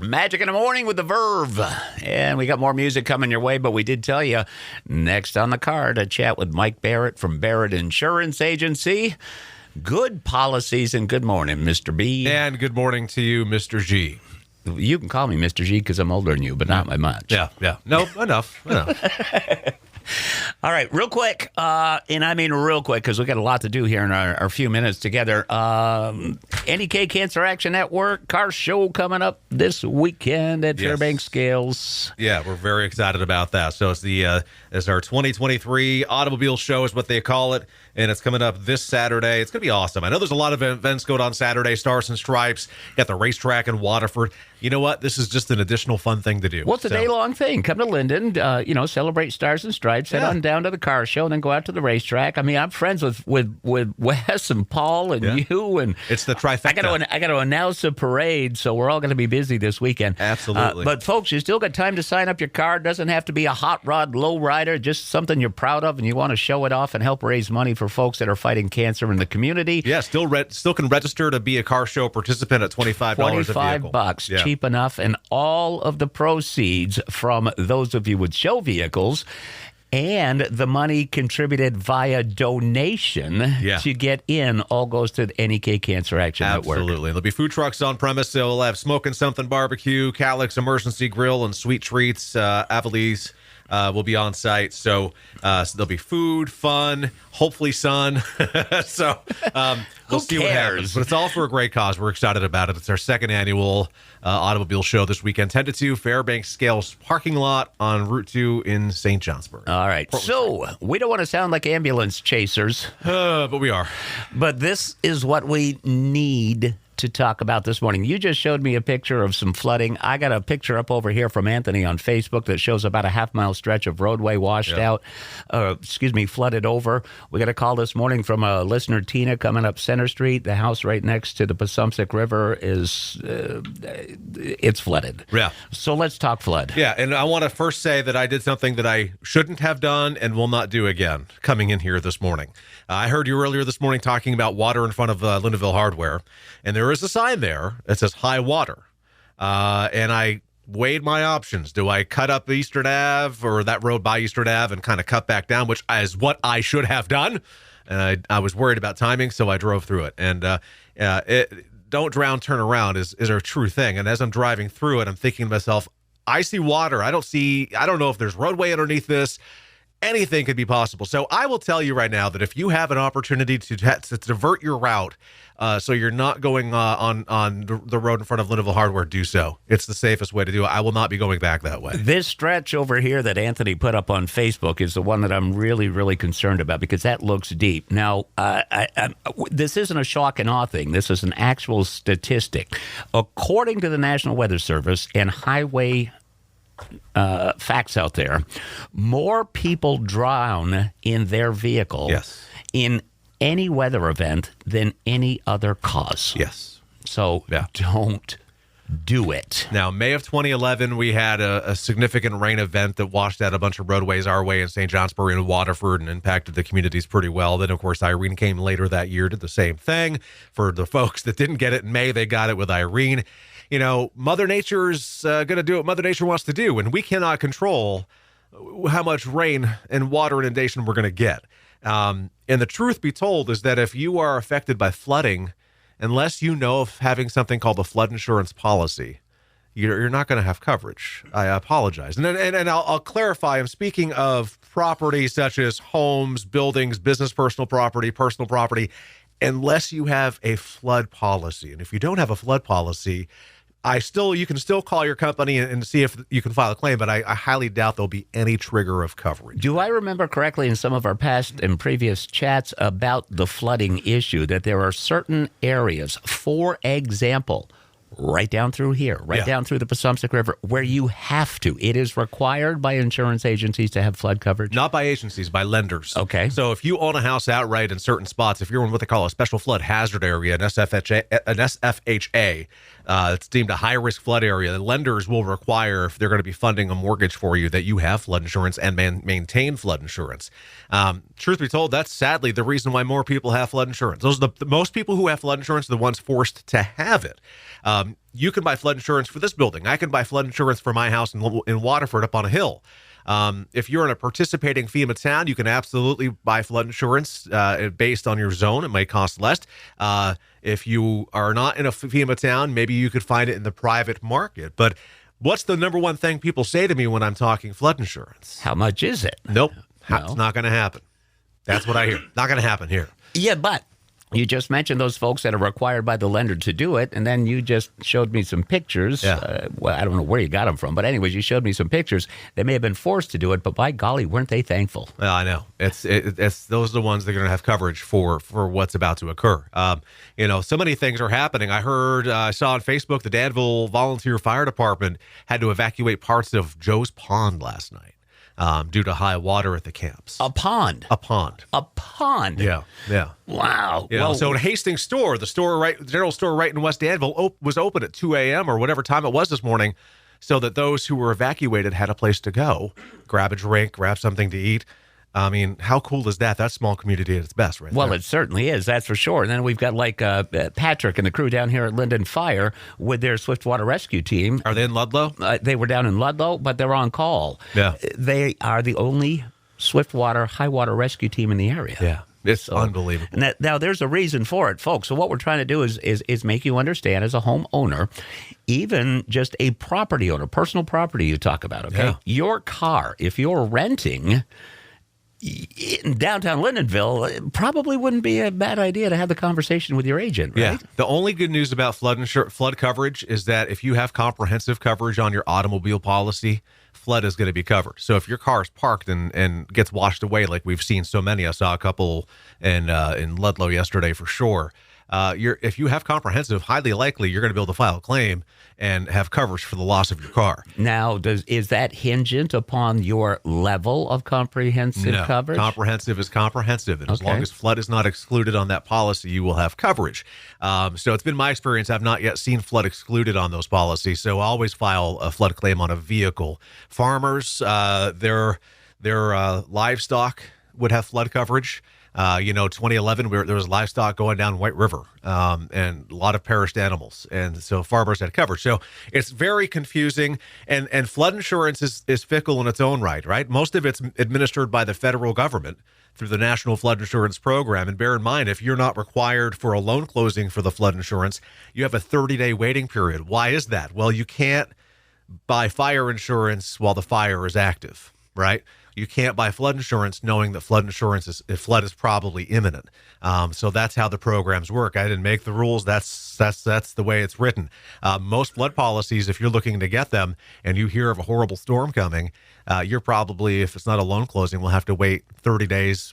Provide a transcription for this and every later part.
Magic in the Morning with the Verve. And we got more music coming your way, but we did tell you next on the card, a chat with Mike Barrett from Barrett Insurance Agency. Good policies and good morning, Mr. B. And good morning to you, Mr. G. You can call me Mr. G because I'm older than you, but not by much. Yeah. No, enough. All right, real quick, and I mean real quick because we got a lot to do here in our few minutes together. NEK Cancer Action Network car show coming up this weekend at Fairbanks Scales. Yeah, we're very excited about that. So it's our 2023 automobile show is what they call it, and it's coming up this Saturday. It's going to be awesome. I know there's a lot of events going on Saturday, Stars and Stripes, got the racetrack in Waterford. You know what? This is just an additional fun thing to do. Well, it's a day-long thing. Come to Linden, celebrate Stars and Stripes, head on down to the car show, and then go out to the racetrack. I mean, I'm friends with Wes and Paul and you. And it's the trifecta. I got to announce a parade, so we're all going to be busy this weekend. Absolutely. But, folks, you still got time to sign up your car. It doesn't have to be a hot rod low rider, just something you're proud of and you want to show it off and help raise money for folks that are fighting cancer in the community. Yeah, still can register to be a car show participant at $25 a vehicle. $25, cheap enough, and all of the proceeds from those of you with show vehicles and the money contributed via donation to get in all goes to the NEK Cancer Action Network. Absolutely. There'll be food trucks on premise. They'll have Smoking Something Barbecue, Calyx Emergency Grill, and Sweet Treats. Avalese will be on site. So there'll be food, fun, hopefully sun. So we'll see what happens. But it's all for a great cause. We're excited about it. It's our second annual automobile show this weekend, 10 to 2, Fairbanks Scales parking lot on Route 2 in St. Johnsbury. All right. So we don't want to sound like ambulance chasers. But we are. But this is what we need to talk about this morning. You just showed me a picture of some flooding. I got a picture up over here from Anthony on Facebook that shows about a half-mile stretch of roadway washed out, flooded over. We got a call this morning from a listener, Tina, coming up Center Street. The house right next to the Passumpsic River is, it's flooded. Yeah. So let's talk flood. Yeah, and I want to first say that I did something that I shouldn't have done and will not do again coming in here this morning. I heard you earlier this morning talking about water in front of Lindenville Hardware, and there is a sign there that says high water. And I weighed my options. Do I cut up Eastern Ave or that road by Eastern Ave and kind of cut back down, which is what I should have done? And I was worried about timing, so I drove through it. And don't drown, turn around is a true thing. And as I'm driving through it, I'm thinking to myself, I see water. I don't know if there's roadway underneath this. Anything could be possible. So I will tell you right now that if you have an opportunity to divert your route so you're not going on the road in front of Lindenville Hardware, do so. It's the safest way to do it. I will not be going back that way. This stretch over here that Anthony put up on Facebook is the one that I'm really, really concerned about because that looks deep. Now, this isn't a shock and awe thing. This is an actual statistic. According to the National Weather Service and highway facts out there, more people drown in their vehicle in any weather event than any other cause. Yes. So don't do it. Now, May of 2011, we had a significant rain event that washed out a bunch of roadways our way in St. Johnsbury and Waterford and impacted the communities pretty well. Then, of course, Irene came later that year, did the same thing. For the folks that didn't get it in May, they got it with Irene. You know, Mother Nature's going to do what Mother Nature wants to do, and we cannot control how much rain and water inundation we're going to get. And the truth be told is that if you are affected by flooding, unless you know of having something called a flood insurance policy, you're not going to have coverage. I apologize. And I'll clarify. I'm speaking of property such as homes, buildings, business, personal property, unless you have a flood policy. And if you don't have a flood policy, you can still call your company and see if you can file a claim, but I highly doubt there'll be any trigger of coverage. Do I remember correctly in some of our past and previous chats about the flooding issue that there are certain areas, for example, right down through here, down through the Passumpsic River, where you have to. It is required by insurance agencies to have flood coverage? Not by agencies, by lenders. Okay. So if you own a house outright in certain spots, if you're in what they call a special flood hazard area, an SFHA, it's deemed a high-risk flood area, the lenders will require, if they're going to be funding a mortgage for you, that you have flood insurance and maintain flood insurance. Truth be told, that's sadly the reason why more people have flood insurance. Those are the most people who have flood insurance are the ones forced to have it. You can buy flood insurance for this building. I can buy flood insurance for my house in Waterford up on a hill. If you're in a participating FEMA town, you can absolutely buy flood insurance based on your zone. It might cost less. If you are not in a FEMA town, maybe you could find it in the private market. But what's the number one thing people say to me when I'm talking flood insurance? How much is it? Nope. No. It's not going to happen. That's what I hear. Not going to happen here. Yeah, but you just mentioned those folks that are required by the lender to do it, and then you just showed me some pictures. Yeah. Well, I don't know where you got them from, but anyways, you showed me some pictures. They may have been forced to do it, but by golly, weren't they thankful? Well, I know. It's those are the ones that are going to have coverage for what's about to occur. So many things are happening. I saw on Facebook the Danville Volunteer Fire Department had to evacuate parts of Joe's Pond last night due to high water at the camps. A pond. A pond. A pond. Yeah. Wow. So in Hastings store, the general store right in West Danville was open at 2 a.m. or whatever time it was this morning, so that those who were evacuated had a place to go, grab a drink, grab something to eat. I mean, how cool is that? That's small community at its best, right? Well, there. it certainly is. That's for sure. And then we've got Patrick and the crew down here at Linden Fire with their Swiftwater Rescue Team. Are they in Ludlow? They were down in Ludlow, but they're on call. Yeah. They are the only Swiftwater high water rescue team in the area. Yeah. It's unbelievable. And now there's a reason for it, folks. So what we're trying to do is make you understand as a homeowner, even just a property owner, personal property you talk about, okay? Yeah. Your car, if you're renting in downtown Lindenville, it probably wouldn't be a bad idea to have the conversation with your agent, right? Yeah. The only good news about flood coverage is that if you have comprehensive coverage on your automobile policy, flood is going to be covered. So if your car is parked and gets washed away, like we've seen so many, I saw a couple in Ludlow yesterday for sure. If you have comprehensive, highly likely you're going to be able to file a claim and have coverage for the loss of your car. Now, is that hingent upon your level of comprehensive coverage? Comprehensive is comprehensive, and as long as flood is not excluded on that policy, you will have coverage. So it's been my experience. I've not yet seen flood excluded on those policies, so I always file a flood claim on a vehicle. Farmers, their livestock would have flood coverage. 2011, there was livestock going down White River and a lot of perished animals. And so farmers had coverage. So it's very confusing. And flood insurance is fickle in its own right? Most of it's administered by the federal government through the National Flood Insurance Program. And bear in mind, if you're not required for a loan closing for the flood insurance, you have a 30-day waiting period. Why is that? Well, you can't buy fire insurance while the fire is active, right? You can't buy flood insurance knowing that flood is probably imminent. So that's how the programs work. I didn't make the rules. That's the way it's written. Most flood policies, if you're looking to get them and you hear of a horrible storm coming, you're probably, if it's not a loan closing, we'll have to wait 30 days,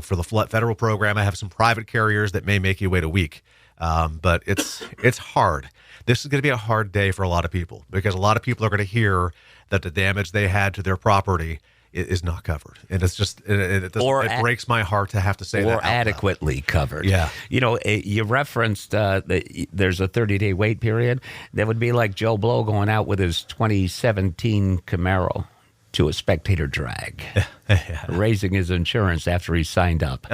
for the federal program. I have some private carriers that may make you wait a week. But it's hard. This is going to be a hard day for a lot of people because a lot of people are going to hear that the damage they had to their property is not covered. And it's just, it breaks my heart to have to say that. Or adequately covered. Yeah. You referenced there's a 30-day wait period. That would be like Joe Blow going out with his 2017 Camaro to a spectator drag, raising his insurance after he signed up.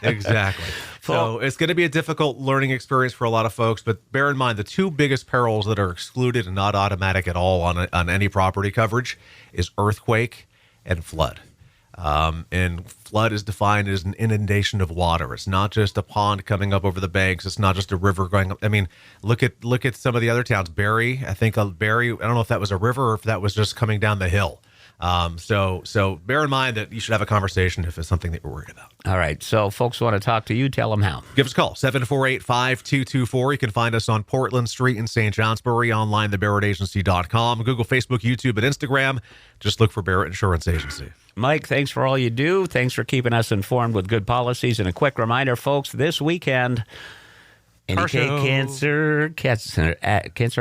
Exactly. So it's going to be a difficult learning experience for a lot of folks, but bear in mind the two biggest perils that are excluded and not automatic at all on any property coverage is earthquake and flood. And flood is defined as an inundation of water. It's not just a pond coming up over the banks. It's not just a river going up. I mean, look at some of the other towns. Barry, I don't know if that was a river or if that was just coming down the hill. So bear in mind that you should have a conversation if it's something that you're worried about. All right. So folks want to talk to you, tell them how. Give us a call, 748-5224. You can find us on Portland Street in St. Johnsbury, online, thebarrettagency.com, Google, Facebook, YouTube, and Instagram. Just look for Barrett Insurance Agency. Mike, thanks for all you do. Thanks for keeping us informed with good policies. And a quick reminder, folks, this weekend, NEK Cancer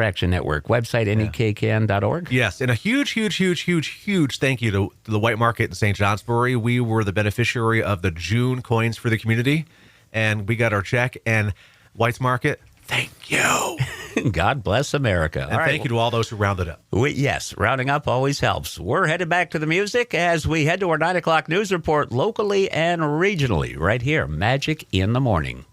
Action Network website, nekcan.org. Yes, and a huge thank you to the White Market in St. Johnsbury. We were the beneficiary of the June Coins for the Community, and we got our check. And White's Market, thank you. God bless America. And thank you to all those who rounded up. Yes, rounding up always helps. We're headed back to the music as we head to our 9 o'clock news report locally and regionally right here, Magic in the Morning.